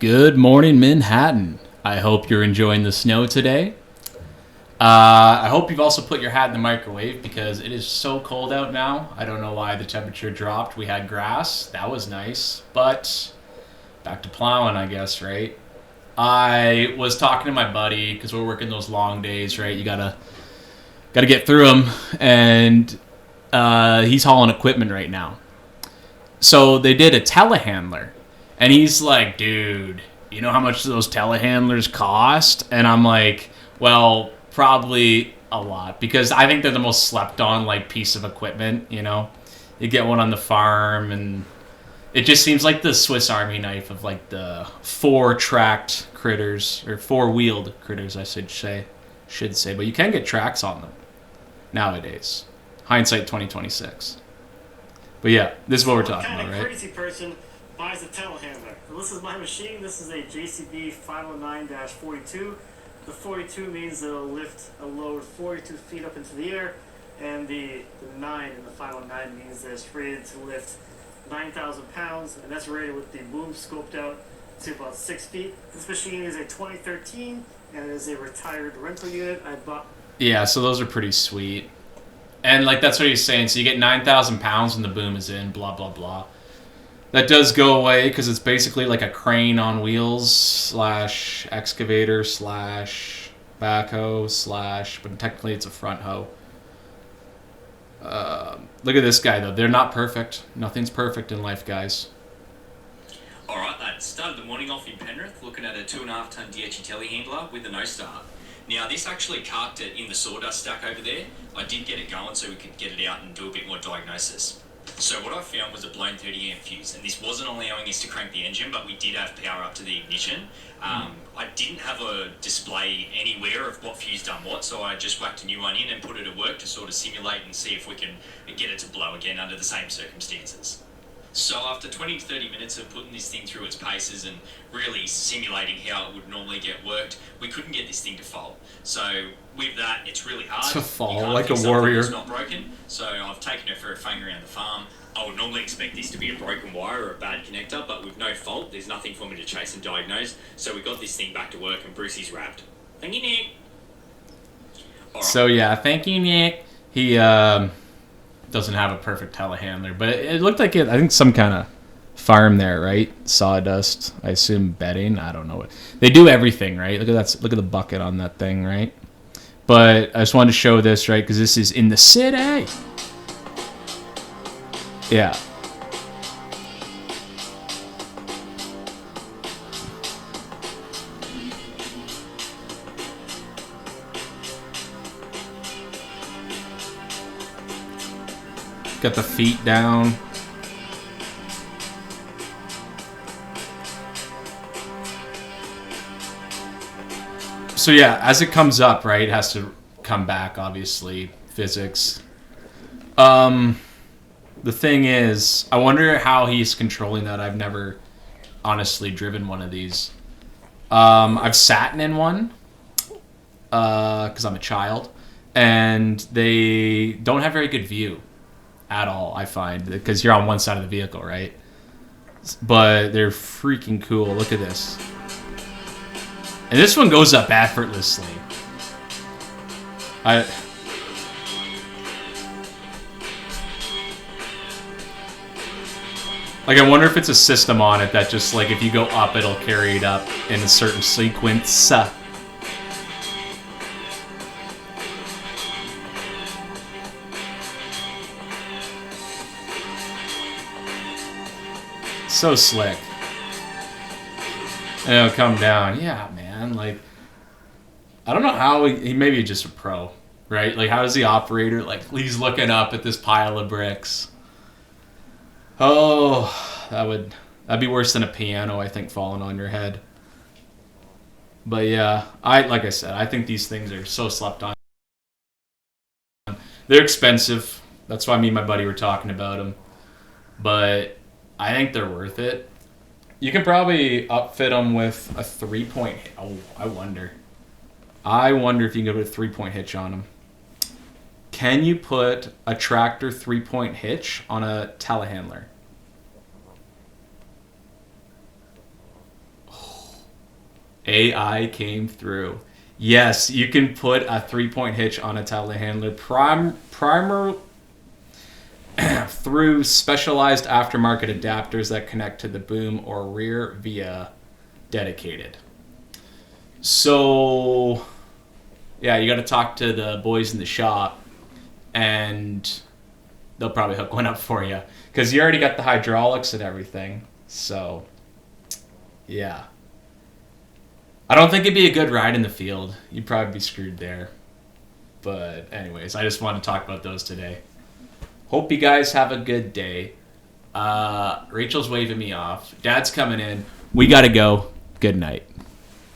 Good morning, Manhattan. I hope you're enjoying the snow today. I hope you've also put your hat in the microwave because it is so cold out now. I don't know why the temperature dropped. We had grass. That was nice. But back to plowing, I guess, right? I was talking to my buddy because we're working those long days, right? You gotta get through them, and he's hauling equipment right now. So they did a telehandler, and he's like, dude, you know how much those telehandlers cost? And I'm like, well, probably a lot, because I think they're the most slept on like piece of equipment. You get one on the farm, and it just seems like the Swiss Army knife of like the four-tracked critters, or four-wheeled critters, I should say, but you can get tracks on them nowadays. Hindsight 2026. But yeah, this is what we're talking about, right? Crazy person buys a telehandler. So this is my machine. This is a JCB 509-42. The 42 means it'll lift a load 42 feet up into the air, and the 9 in the 509 means that it's rated to lift 9,000 pounds, and that's rated with the boom scoped out to about 6 feet. This machine is a 2013, and it is a retired rental unit. I bought. Yeah, so those are pretty sweet. And like that's what he's saying. So you get 9,000 pounds when the boom is in. Blah blah blah. That does go away because it's basically like a crane on wheels slash excavator slash backhoe slash. But technically it's a front hoe. Look at this guy though. They're not perfect. Nothing's perfect in life, guys. Alright, lads. Started the morning off in Penrith looking at a 2.5 ton DHE telehandler with a no start. Now, this actually carked it in the sawdust stack over there. I did get it going so we could get it out and do a bit more diagnosis. So what I found was a blown 30 amp fuse, and this wasn't allowing us to crank the engine, but we did have power up to the ignition. I didn't have a display anywhere of what fuse done what, so I just whacked a new one in and put it at work to sort of simulate and see if we can get it to blow again under the same circumstances. So after 20 to 30 minutes of putting this thing through its paces and really simulating how it would normally get worked, we couldn't get this thing to fall. So with that, it's really hard. To fall You can't like a fix something warrior. that's not broken. So I've taken it for a phang around the farm. I would normally expect this to be a broken wire or a bad connector, but with no fault, there's nothing for me to chase and diagnose. So we got this thing back to work and Brucey's wrapped. Thank you, Nick. All right. So yeah, thank you, Nick. He doesn't have a perfect telehandler, but it looked like it. I think some kind of farm there, right? Sawdust. I assume bedding. I don't know what they do. Everything, right? Look at that. Look at the bucket on that thing, right? But I just wanted to show this, right? Because this is in the city. Yeah. Got the feet down. So yeah, as it comes up, right, it has to come back, obviously. Physics. The thing is, I wonder how he's controlling that. I've never honestly driven one of these. I've sat in one because I'm a child, and they don't have very good view at all, I find, because you're on one side of the vehicle, right? But they're freaking cool. Look at this. And this one goes up effortlessly. I wonder if it's a system on it that just, like, if you go up, it'll carry it up in a certain sequence. So slick. And it'll come down. Yeah, man. Like, I don't know how he maybe just a pro, right? Like, how does the operator, like, he's looking up at this pile of bricks. Oh, that'd be worse than a piano, I think, falling on your head. But yeah, like I said, I think these things are so slept on. They're expensive. That's why me and my buddy were talking about them. But I think they're worth it. You can probably upfit them with a 3-point. Oh, I wonder if you can go with a 3-point hitch on them. Can you put a tractor 3-point hitch on a telehandler? AI came through. Yes, you can put a 3-point hitch on a telehandler primer through specialized aftermarket adapters that connect to the boom or rear via dedicated. So, yeah, you got to talk to the boys in the shop, and they'll probably hook one up for you because you already got the hydraulics and everything. So, yeah. I don't think it'd be a good ride in the field. You'd probably be screwed there. But anyways, I just want to talk about those today. Hope you guys have a good day. Rachel's waving me off. Dad's coming in. We got to go. Good night.